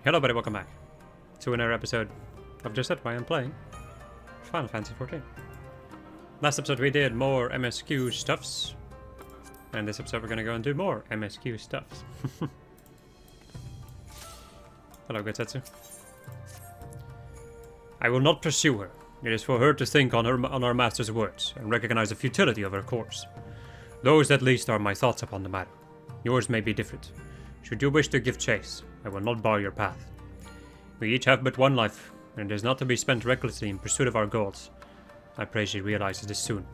Hello everybody, welcome back to another episode of Just That Why I'm playing Final Fantasy XIV. Last episode we did more MSQ stuffs, and this episode we're gonna go and do more MSQ stuffs. Hello, Gotsetsu. I will not pursue her. It is for her to think on our master's words and recognize the futility of her course. Those at least are my thoughts upon the matter. Yours may be different. Should you wish to give chase, I will not bar your path. We each have but one life, and it is not to be spent recklessly in pursuit of our goals. I pray she realizes this soon.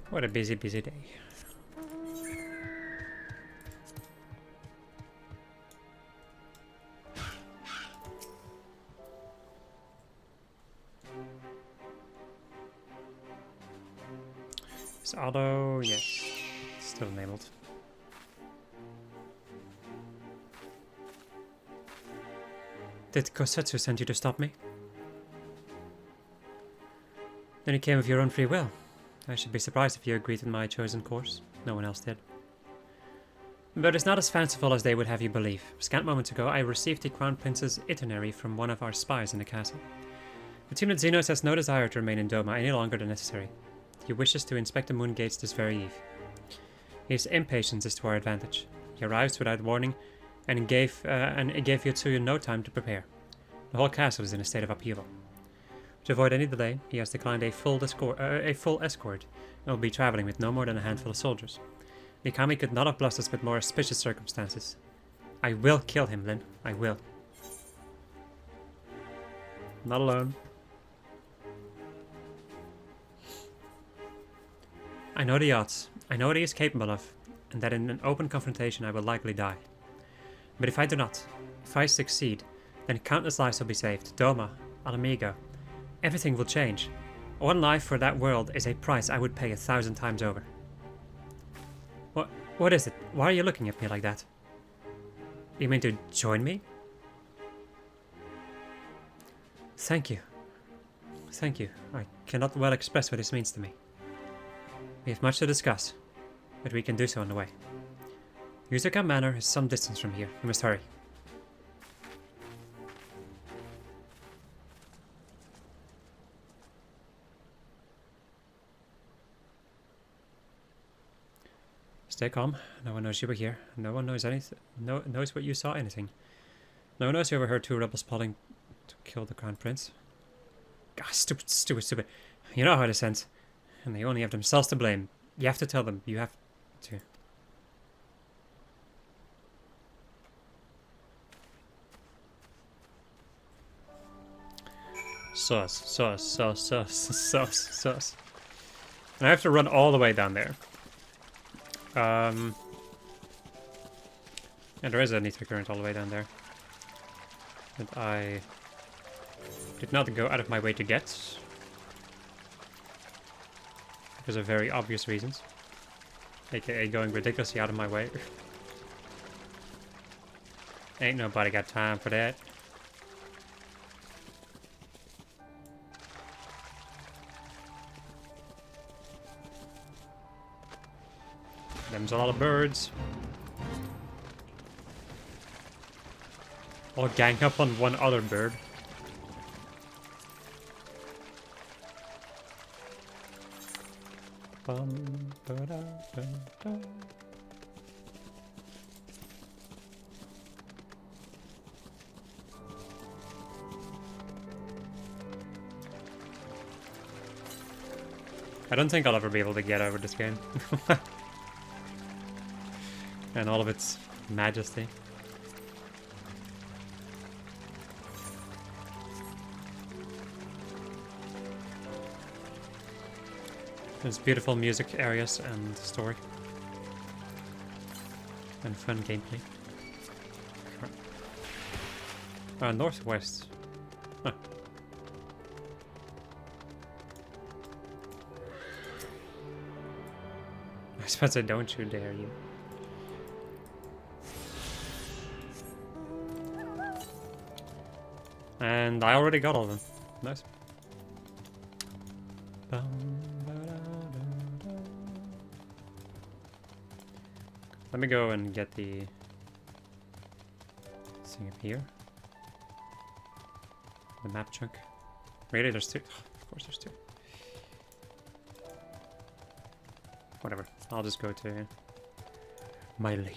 What a busy, busy day. Is auto? Yes. Still enabled. Did Kosetsu send you to stop me? Then you came of your own free will. I should be surprised if you agreed with my chosen course. No one else did. But it's not as fanciful as they would have you believe. Scant moments ago, I received the Crown Prince's itinerary from one of our spies in the castle. It seems that Xenos has no desire to remain in Doma any longer than necessary. He wishes to inspect the moon gates this very eve. His impatience is to our advantage. He arrives without warning and gave Yotsuya no time to prepare. The whole castle is in a state of upheaval. To avoid any delay, he has declined a full escort and will be traveling with no more than a handful of soldiers. Mikami could not have blessed us with more auspicious circumstances. I will kill him, Lin. I will. Not alone. I know the odds. I know what he is capable of, and that in an open confrontation I will likely die. But if I do not, if I succeed, then countless lives will be saved. Doma, Alamigo, everything will change. One life for that world is a price I would pay 1,000 times over. What is it? Why are you looking at me like that? You mean to join me? Thank you. Thank you. I cannot well express what this means to me. We have much to discuss, but we can do so on the way. Yuzuka Manor is some distance from here. We must hurry. Stay calm. No one knows you were here. No one knows anything. Knows what you saw. Anything. No one knows you overheard two rebels plotting to kill the Crown Prince. God, stupid. You know how this ends. And they only have themselves to blame. You have to tell them. You have to. Sus. And I have to run all the way down there. And there is a Nitro current all the way down there. That I did not go out of my way to get. Because of very obvious reasons. AKA going ridiculously out of my way. Ain't nobody got time for that. Them's a lot of birds. I'll gang up on one other bird. I don't think I'll ever be able to get over this game. And all of its majesty. There's beautiful music areas and story. And fun gameplay. Northwest. Huh. I suppose I don't you dare you. And I already got all of them. Nice. Let me go and get the thing up here. The map chunk. Really? There's two? Of course there's two. Whatever. I'll just go to my lady.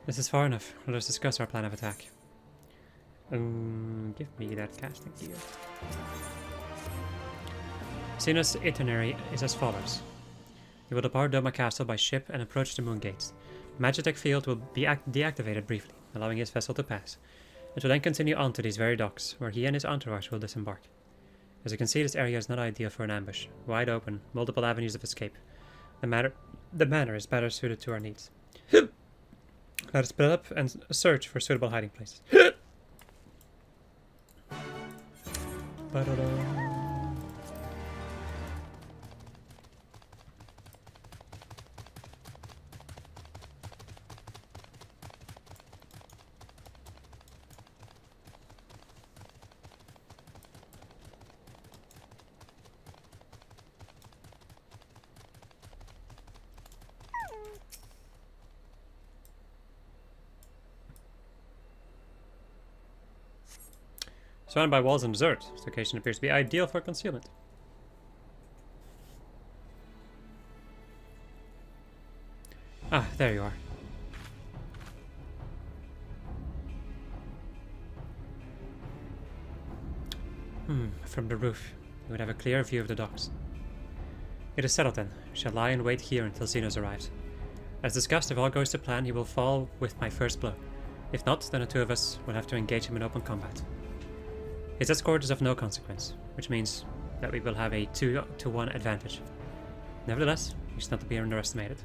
This is far enough. Let us discuss our plan of attack. Give me that casting gear. Xenos' itinerary is as follows. You will depart Doma Castle by ship and approach the moon gates. The Magitech field will be deactivated briefly, allowing his vessel to pass. It will then continue on to these very docks, where he and his entourage will disembark. As you can see, this area is not ideal for an ambush. Wide open, multiple avenues of escape. The manor is better suited to our needs. Let us split up and search for suitable hiding places. Surrounded by walls and desert, this location appears to be ideal for concealment. Ah, there you are. From the roof, you would have a clear view of the docks. It is settled then. We shall lie in wait here until Xenos arrives. As discussed, if all goes to plan, he will fall with my first blow. If not, then the two of us will have to engage him in open combat. His escort is of no consequence, which means that we will have a 2-to-1 advantage. Nevertheless, he should not be underestimated.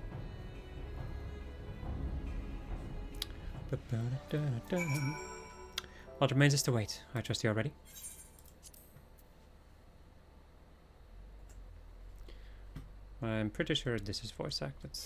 All that remains is to wait. I trust you are ready. I'm pretty sure this is voice acted.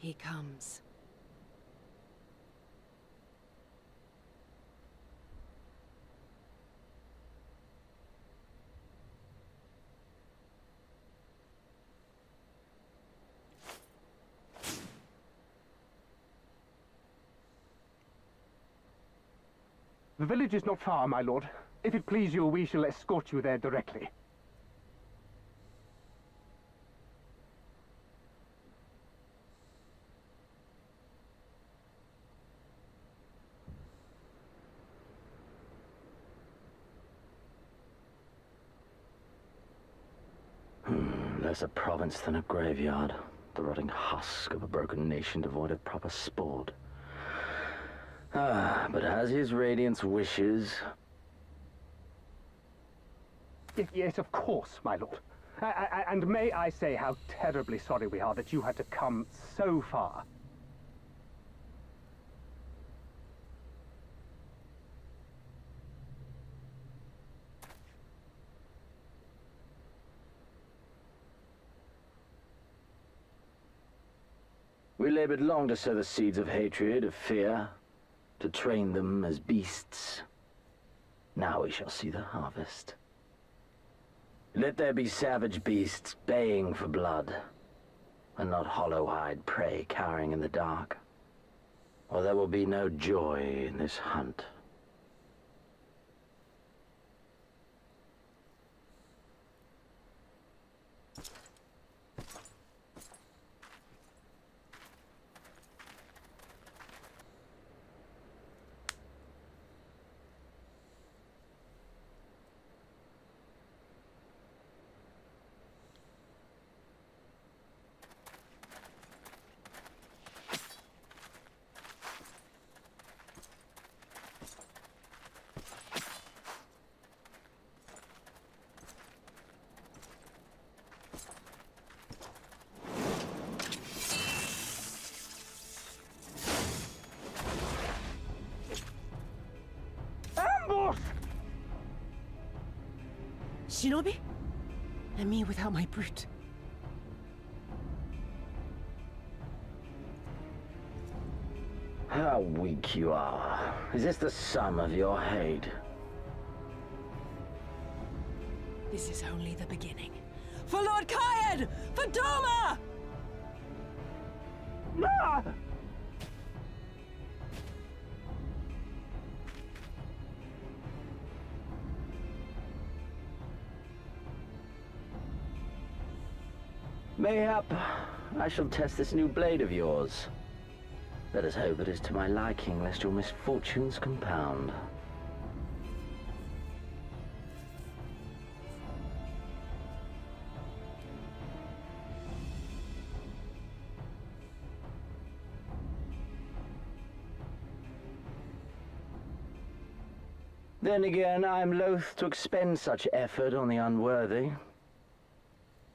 He comes. The village is not far, my lord. If it please you, we shall escort you there directly. Less a province than a graveyard. The rotting husk of a broken nation devoid of proper sport. But as his radiance wishes... Yes, of course, my lord. And may I say how terribly sorry we are that you had to come so far. We labored long to sow the seeds of hatred, of fear, to train them as beasts. Now we shall see the harvest. Let there be savage beasts baying for blood, and not hollow-eyed prey cowering in the dark, or there will be no joy in this hunt. course! Shinobi? And me without my brute. How weak you are. Is this the sum of your hate? This is only the beginning. For Lord Kyan! For Doma! Ah! Mayhap I shall test this new blade of yours. Let us hope it is to my liking, lest your misfortunes compound. Then again, I am loath to expend such effort on the unworthy.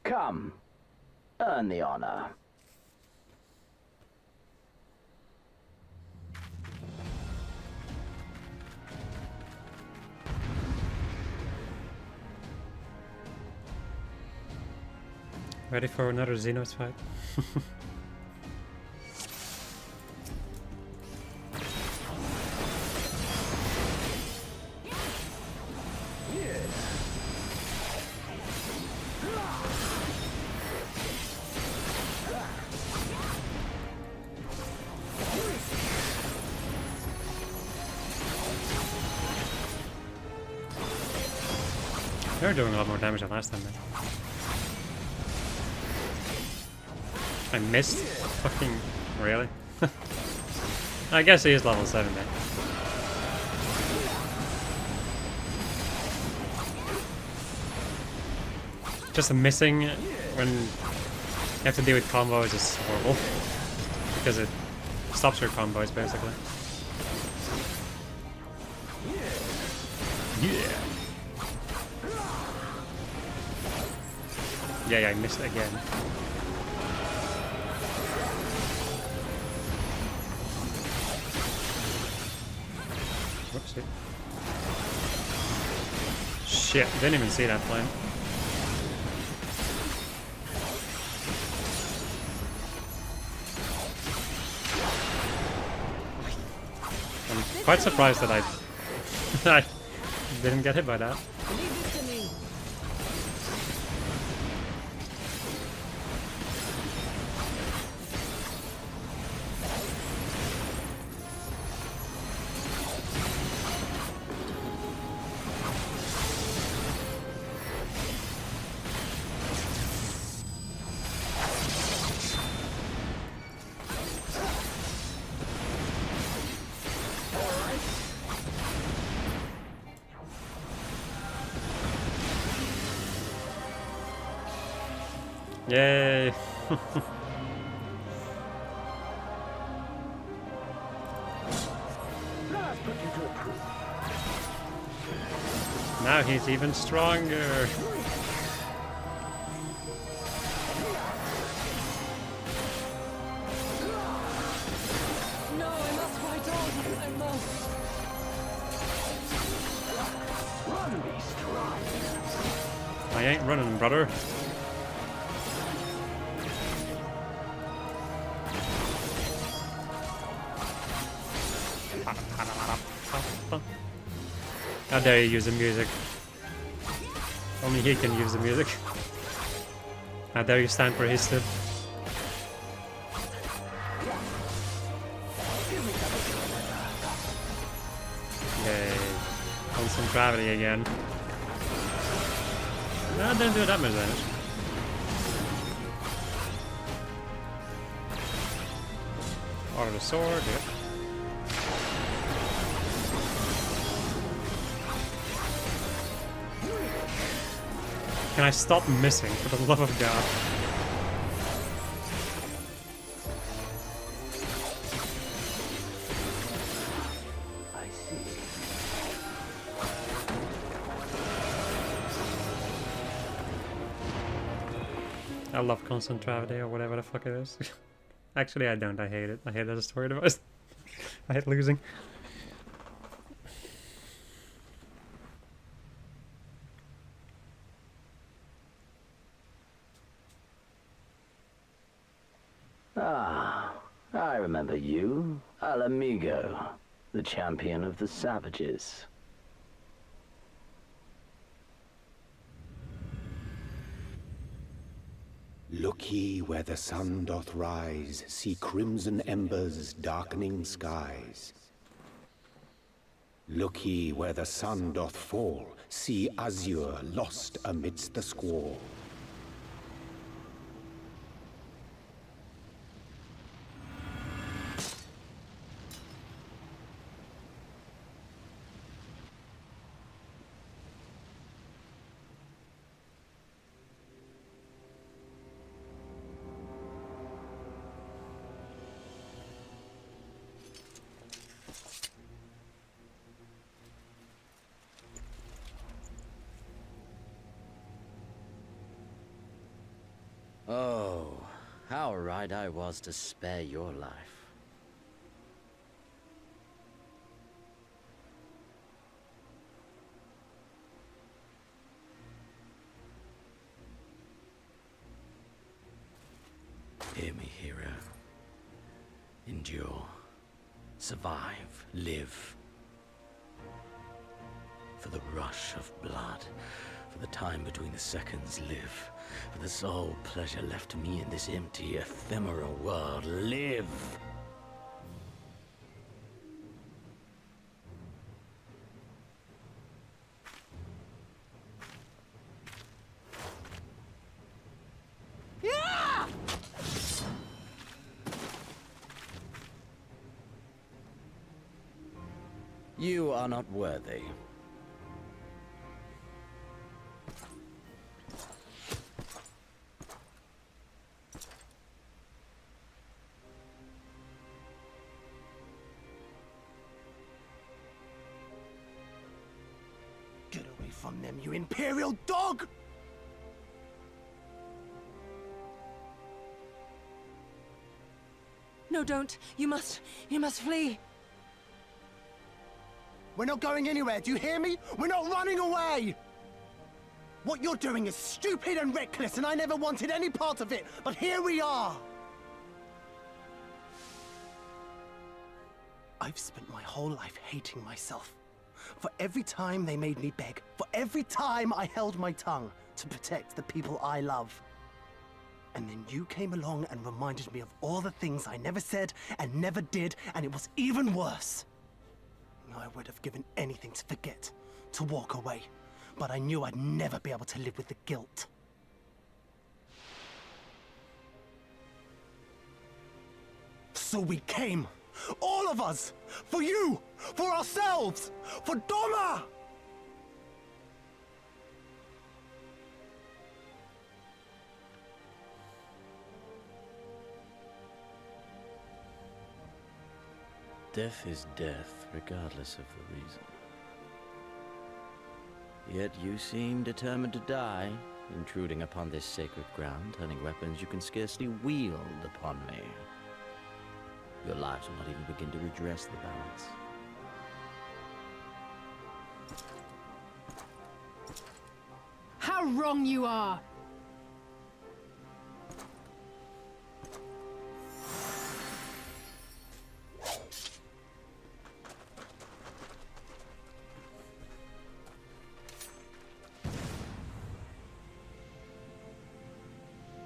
Come, earn the honor. Ready for another Xenos fight? They're doing a lot more damage than last time, man. I missed? Fucking... really? I guess he is level 7 then. Just missing when you have to deal with combos is horrible. Because it stops your combos, basically. Yeah! Yeah, I missed again. Whoopsie. Shit, didn't even see that flame. I'm quite surprised that I didn't get hit by that. Yay! Now he's even stronger. No, I must fight on. I must. Run, beast, run! I ain't running, brother. How dare you use the music? Only he can use the music. How dare you stand for his step? Yay. Constant gravity again. No, it didn't do that much damage. Or the sword, yep. Can I stop missing, for the love of God? I see. I love constant gravity or whatever the fuck it is. Actually, I don't. I hate it. I hate that story device. I hate losing. amigo, the champion of the savages. Look ye where the sun doth rise, see crimson embers darkening skies. Look ye where the sun doth fall, see azure lost amidst the squall. Oh, how right I was to spare your life. Hear me, hero. Endure. Survive. Live. For the rush of blood. For the time between the seconds, live. For the sole pleasure left to me in this empty, ephemeral world, live! Yeah! You are not worthy. Get away from them, you imperial dog! No, don't. You must flee. We're not going anywhere, do you hear me? We're not running away! What you're doing is stupid and reckless, and I never wanted any part of it, but here we are! I've spent my whole life hating myself. For every time they made me beg, for every time I held my tongue to protect the people I love. And then you came along and reminded me of all the things I never said and never did, and it was even worse. I would have given anything to forget, to walk away, but I knew I'd never be able to live with the guilt. So we came, all of us, for you, for ourselves, for Doma! Death is death, regardless of the reason. Yet you seem determined to die, intruding upon this sacred ground, turning weapons you can scarcely wield upon me. Your lives will not even begin to redress the balance. How wrong you are!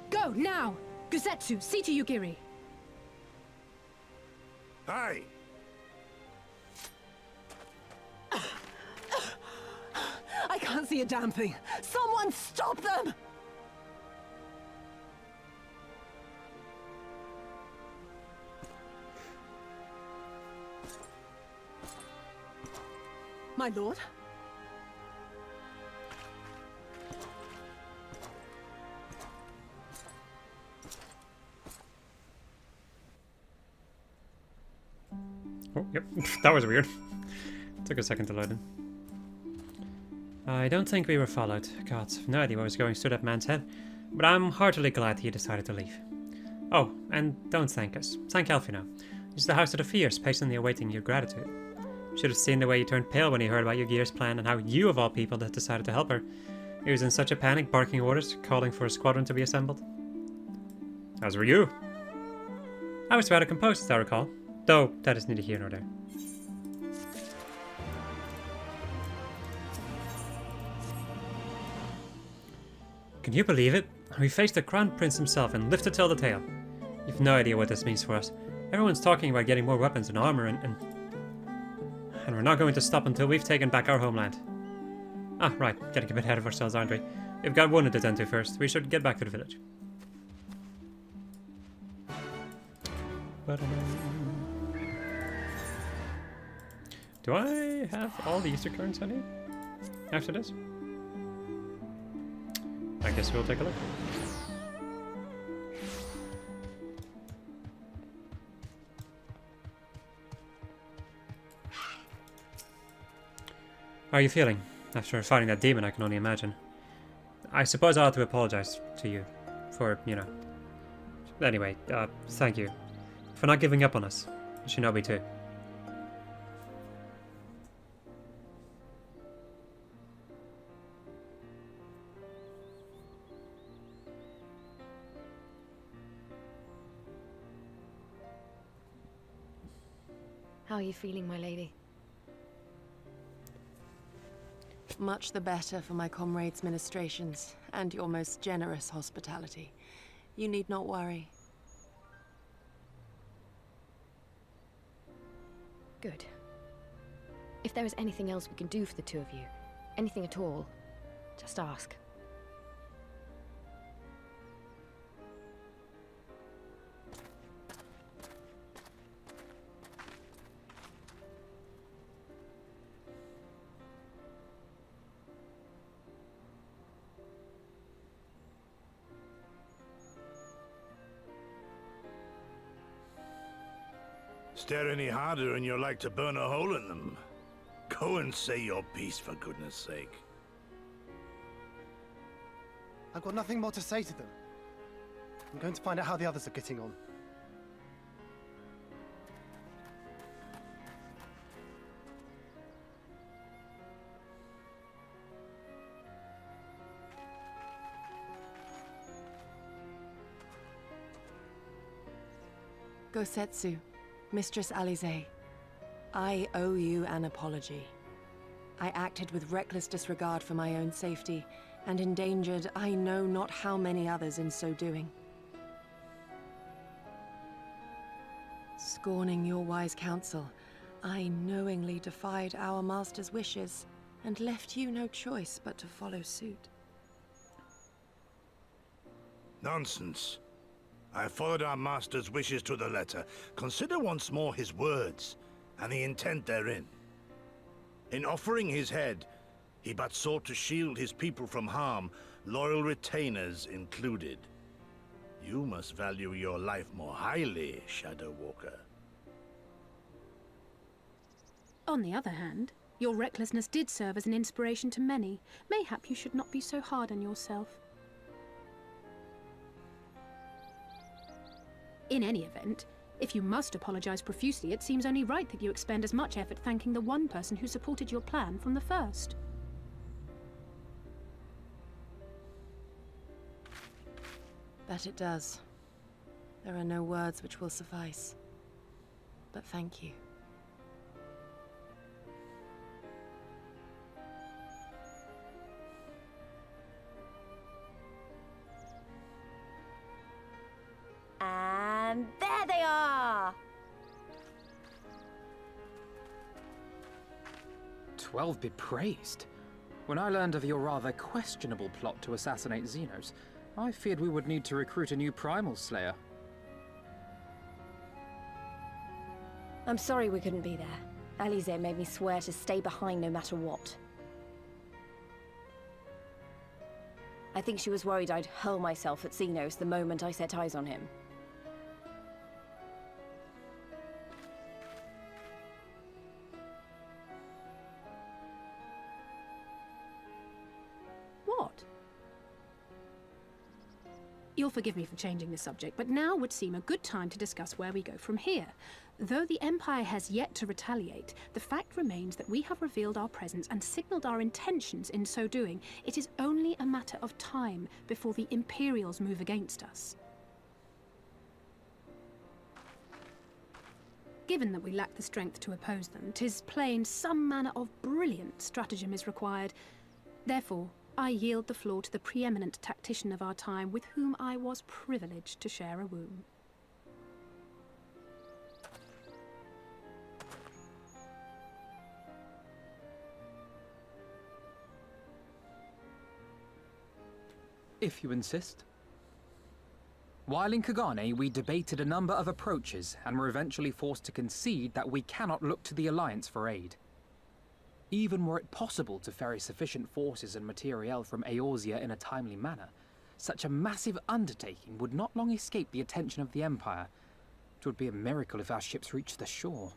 Go, now! Gusetsu, see to Yugiri. Hey! I can't see a damn thing. Someone stop them! My lord? Oh, yep. That was weird. Took a second to load in. I don't think we were followed. God, I've no idea what was going through that man's head, but I'm heartily glad he decided to leave. Oh, and don't thank us. Thank Elfino. It's the House of the Fierce, patiently awaiting your gratitude. Should have seen the way he turned pale when he heard about Yugir's plan and how you, of all people, had decided to help her. He was in such a panic, barking orders, calling for a squadron to be assembled. As were you. I was rather composed, as I recall. Though, that is neither here nor there. Can you believe it? We faced the Crown Prince himself and lived to tell the tale. You've no idea what this means for us. Everyone's talking about getting more weapons and armor and we're not going to stop until we've taken back our homeland. Ah, right. Getting a bit ahead of ourselves, aren't we? We've got one to attend to first. We should get back to the village. Do I have all the Easter currents I need after this? I guess we'll take a look. How are you feeling? After fighting that demon, I can only imagine. I suppose I ought to apologize to you for, you know. Anyway, thank you for not giving up on us. Shinobi too. How are you feeling, my lady? Much the better for my comrades' ministrations and your most generous hospitality. You need not worry. Good. If there is anything else we can do for the two of you, anything at all, just ask. Stare any harder and you're like to burn a hole in them. Go and say your piece, for goodness sake. I've got nothing more to say to them. I'm going to find out how the others are getting on. Gosetsu, Mistress Alize, I owe you an apology. I acted with reckless disregard for my own safety, and endangered I know not how many others in so doing. Scorning your wise counsel, I knowingly defied our master's wishes, and left you no choice but to follow suit. Nonsense. I followed our master's wishes to the letter. Consider once more his words, and the intent therein. In offering his head, he but sought to shield his people from harm, loyal retainers included. You must value your life more highly, Shadow Walker. On the other hand, your recklessness did serve as an inspiration to many. Mayhap you should not be so hard on yourself. In any event, if you must apologize profusely, it seems only right that you expend as much effort thanking the one person who supported your plan from the first. That it does. There are no words which will suffice. But thank you. And there they are! 12 be praised. When I learned of your rather questionable plot to assassinate Xenos, I feared we would need to recruit a new Primal Slayer. I'm sorry we couldn't be there. Alize made me swear to stay behind no matter what. I think she was worried I'd hurl myself at Xenos the moment I set eyes on him. What? You'll forgive me for changing the subject, but now would seem a good time to discuss where we go from here. Though the Empire has yet to retaliate, the fact remains that we have revealed our presence and signaled our intentions in so doing. It is only a matter of time before the Imperials move against us. given that we lack the strength to oppose them, 'tis plain some manner of brilliant stratagem is required. Therefore, I yield the floor to the preeminent tactician of our time, with whom I was privileged to share a womb. If you insist. While in Kagane, we debated a number of approaches and were eventually forced to concede that we cannot look to the Alliance for aid. Even were it possible to ferry sufficient forces and materiel from Eorzea in a timely manner, such a massive undertaking would not long escape the attention of the Empire. It would be a miracle if our ships reached the shore.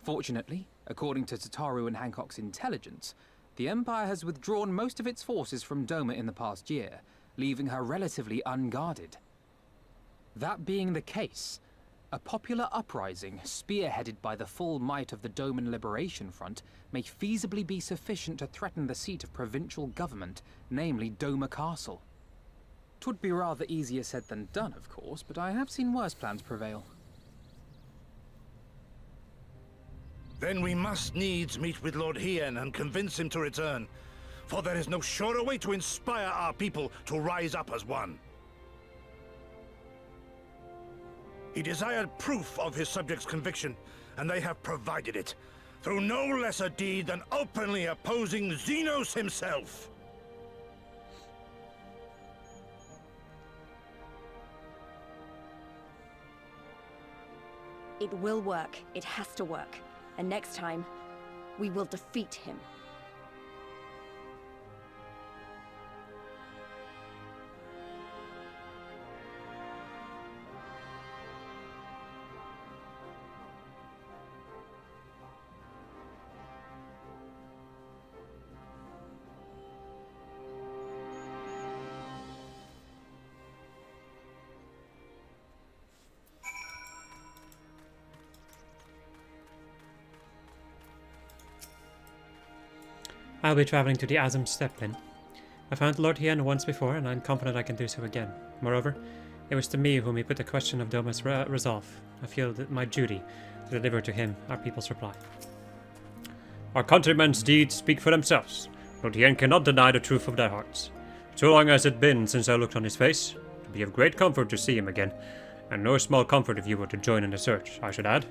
Fortunately, according to Tataru and Hancock's intelligence, the Empire has withdrawn most of its forces from Doma in the past year, leaving her relatively unguarded. That being the case, a popular uprising, spearheaded by the full might of the Doman Liberation Front, may feasibly be sufficient to threaten the seat of provincial government, namely Doma Castle. 'Twould be rather easier said than done, of course, but I have seen worse plans prevail. Then we must needs meet with Lord Hien and convince him to return, for there is no surer way to inspire our people to rise up as one. He desired proof of his subjects' conviction, and they have provided it, through no less a deed than openly opposing Xenos himself. It will work. It has to work. And next time, we will defeat him. I'll be traveling to the Azim Steppin. I found Lord Hien once before, and I'm confident I can do so again. Moreover, it was to me whom he put the question of Doma's resolve. I feel that my duty to deliver to him our people's reply. Our countrymen's deeds speak for themselves. Lord Hien cannot deny the truth of their hearts. So long has it been since I looked on his face. It would be of great comfort to see him again, and no small comfort if you were to join in the search, I should add.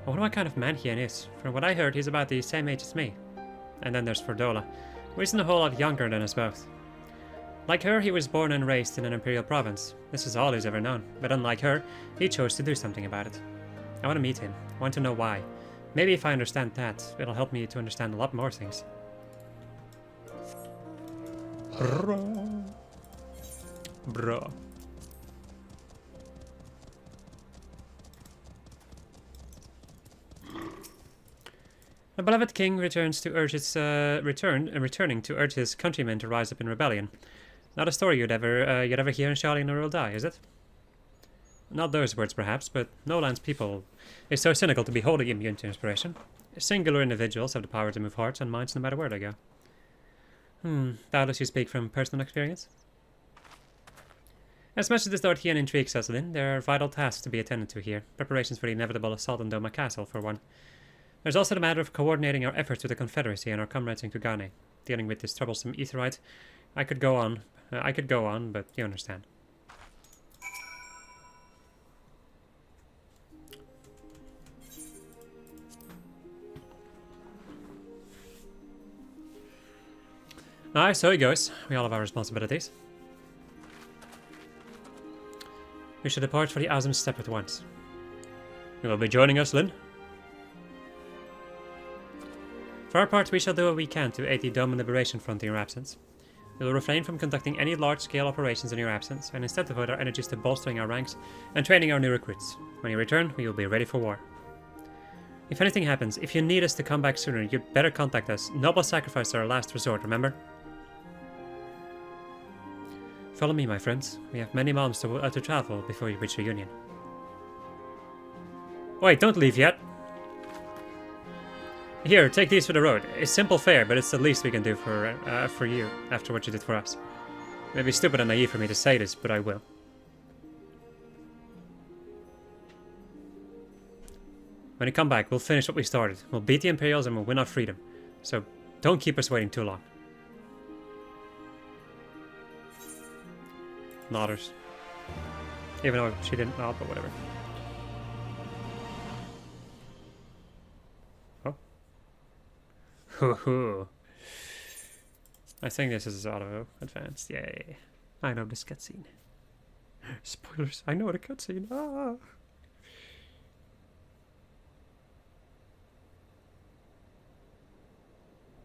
I wonder what kind of man Hien is. From what I heard, he's about the same age as me. And then there's Fordola, who isn't a whole lot younger than us both. Like her, he was born and raised in an imperial province. This is all he's ever known. But unlike her, he chose to do something about it. I want to meet him. I want to know why. Maybe if I understand that, it'll help me to understand a lot more things. Bro. The beloved king returns to urge his returning to urge his countrymen to rise up in rebellion. Not a story you'd ever hear in Charlie or will die, is it? Not those words, perhaps, but Noland's people is so cynical to be wholly immune to inspiration. Singular individuals have the power to move hearts and minds no matter where they go. Doubtless you speak from personal experience? As much as this Lord Hien intrigues us, Lyn, there are vital tasks to be attended to here. Preparations for the inevitable assault on Doma Castle, for one. There's also the matter of coordinating our efforts with the Confederacy and our comrades in Kugane. Dealing with this troublesome Aetheryte, I could go on, but you understand. Aye, so it goes. We all have our responsibilities. We should depart for the Azim Steppe at once. You will be joining us, Lyn? For our part, we shall do what we can to aid the Doman Liberation Front in your absence. We will refrain from conducting any large-scale operations in your absence, and instead devote our energies to bolstering our ranks and training our new recruits. When you return, we will be ready for war. If anything happens, if you need us to come back sooner, you'd better contact us. Noble sacrifice are our last resort, remember? Follow me, my friends. We have many miles to travel before we reach Reunion. Wait, don't leave yet! Here, take these for the road. It's simple fare, but it's the least we can do for you after what you did for us. Maybe stupid and naive for me to say this, but I will. When you come back, we'll finish what we started. We'll beat the Imperials and we'll win our freedom. So don't keep us waiting too long. Nodders. Even though she didn't nod, but whatever. Oh. I think this is auto advanced. Yay. I know this cutscene. Spoilers. I know the cutscene. Ah.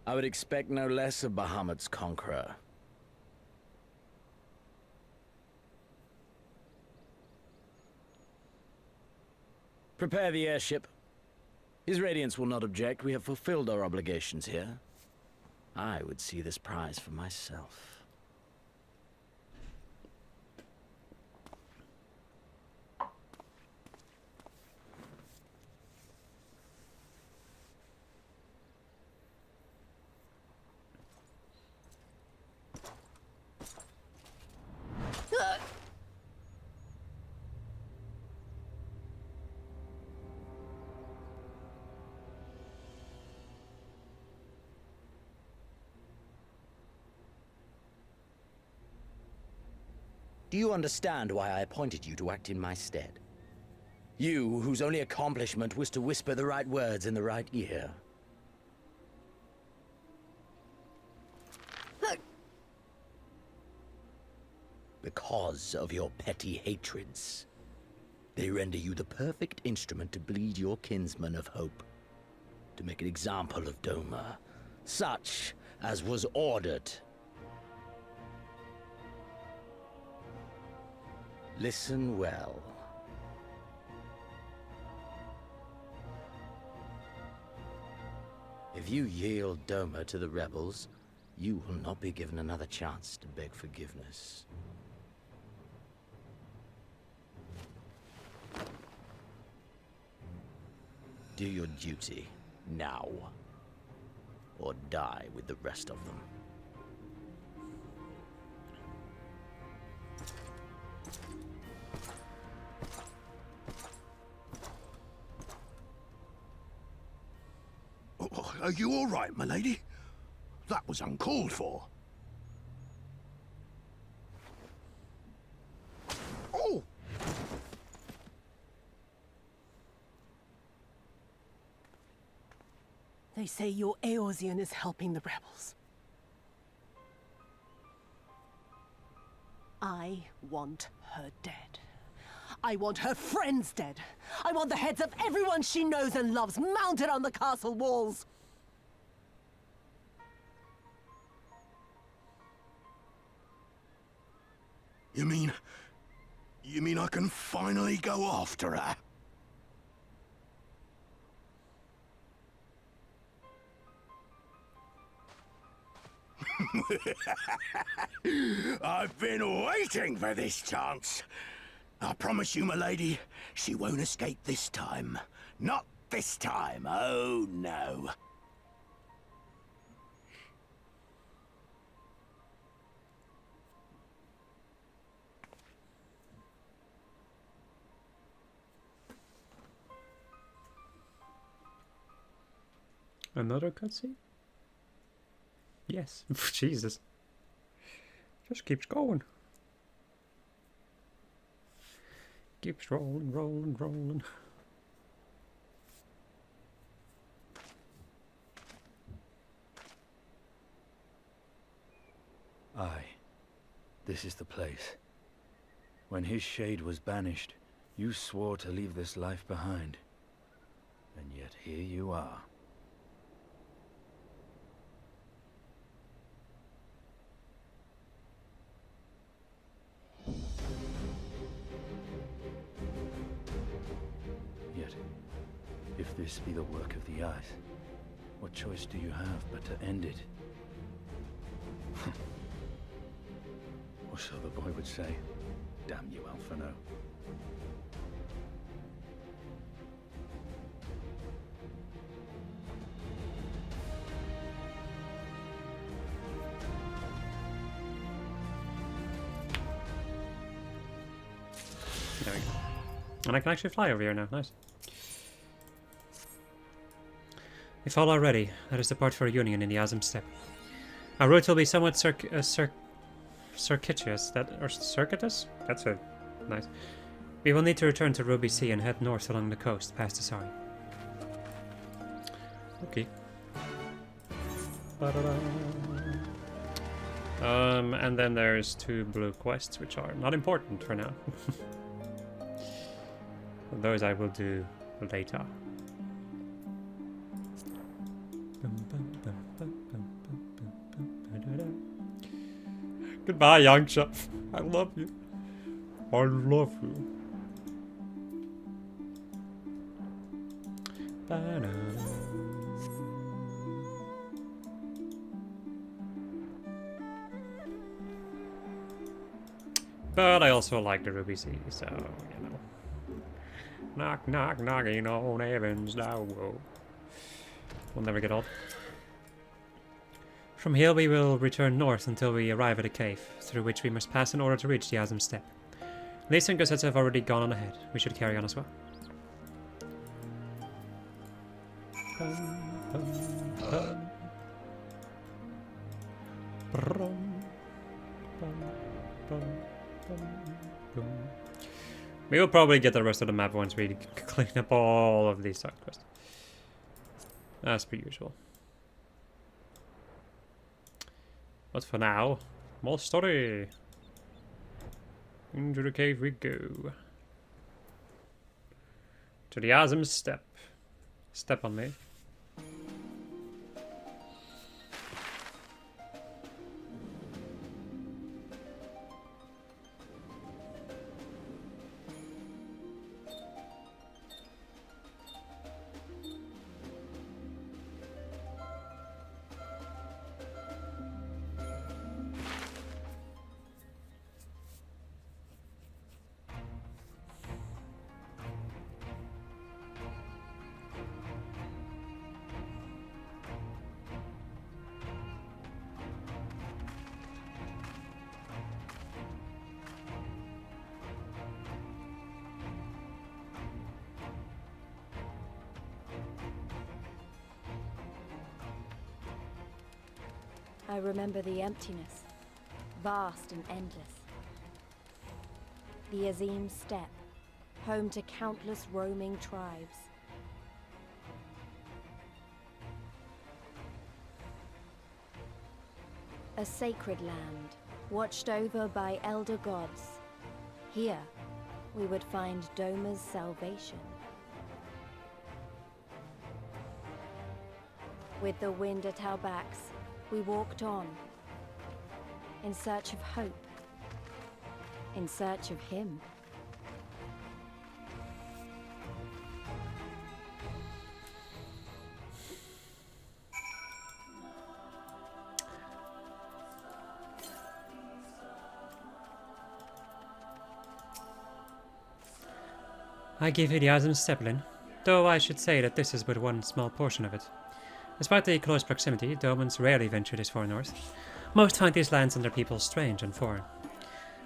I would expect no less of Bahamut's conqueror. Prepare the airship. His Radiance will not object. We have fulfilled our obligations here. I would see this prize for myself. Do you understand why I appointed you to act in my stead? You, whose only accomplishment was to whisper the right words in the right ear. Because of your petty hatreds, they render you the perfect instrument to bleed your kinsman of hope, to make an example of Doma, such as was ordered. Listen well. If you yield Doma to the rebels, you will not be given another chance to beg forgiveness. Do your duty now, or die with the rest of them. Are you all right, my lady? That was uncalled for. Oh! They say your Eorzean is helping the rebels. I want her dead. I want her friends dead. I want the heads of everyone she knows and loves mounted on the castle walls. You mean I can finally go after her? I've been waiting for this chance. I promise you, my lady, she won't escape this time. Not this time, oh no. Another cutscene? Yes. Jesus. Just keeps going. Keeps rolling, rolling, rolling. Aye. This is the place. When his shade was banished, you swore to leave this life behind. And yet here you are. Yet, if this be the work of the Eyes, what choice do you have but to end it? Or so the boy would say. Damn you, Alphino. There we go. And I can actually fly over here now. Nice. If all are ready, let us depart for a union in the Azim Steppe. Our route will be somewhat circuitous. Circuitous? That's a nice. We will need to return to Ruby Sea and head north along the coast, past Asari. Okay. And then there's 2 blue quests, which are not important for now. Those I will do later. Goodbye, young chef. I love you. I love you. But I also like the Ruby Sea, so, you know. Knock, knock, knocking on heaven's door. We'll never get old. From here we will return north until we arrive at a cave, through which we must pass in order to reach the Azim Steppe. These Gussets have already gone on ahead. We should carry on as well. We will probably get the rest of the map once we clean up all of these side quests. As per usual. But for now, more story. Into the cave we go. To the Azim Steppe. Step on me. I remember the emptiness, vast and endless. The Azim Steppe, home to countless roaming tribes. A sacred land, watched over by elder gods. Here, we would find Doma's salvation. With the wind at our backs, we walked on, in search of hope, in search of him. I give you the Azim Steppe, though I should say that this is but one small portion of it. Despite the close proximity, Domans rarely venture this far north. Most find these lands and their people strange and foreign.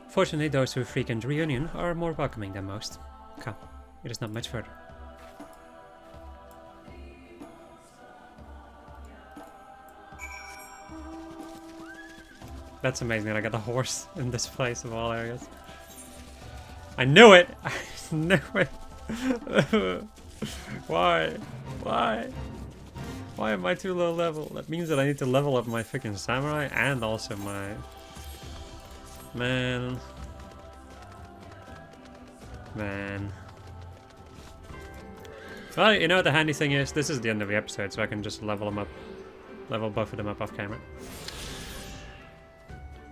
Fortunately, those who frequent Reunion are more welcoming than most. Come, it is not much further. That's amazing that I got a horse in this place of all areas. I knew it! I knew it! Why? Why? Why am I too low level? That means that I need to level up my freaking samurai and also my... Man. Well, you know what the handy thing is? This is the end of the episode, so I can just level them up. Level both of them up off camera.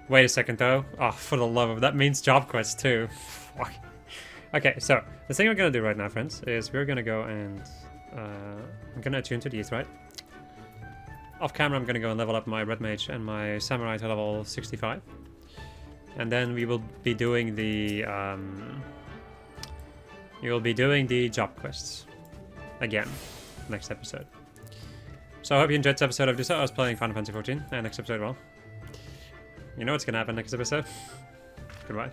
Wait a second though. Oh, for the love of... That means job quests too. Fuck. Okay, so the thing we're gonna do right now, friends, is we're gonna go and... I'm gonna attune to these, right? Off camera, I'm gonna go and level up my red mage and my samurai to level 65. And then we will be doing the... we will be doing the job quests. Again. Next episode. So I hope you enjoyed this episode of I was playing Final Fantasy XIV. And next episode, well... You know what's gonna happen next episode. Goodbye.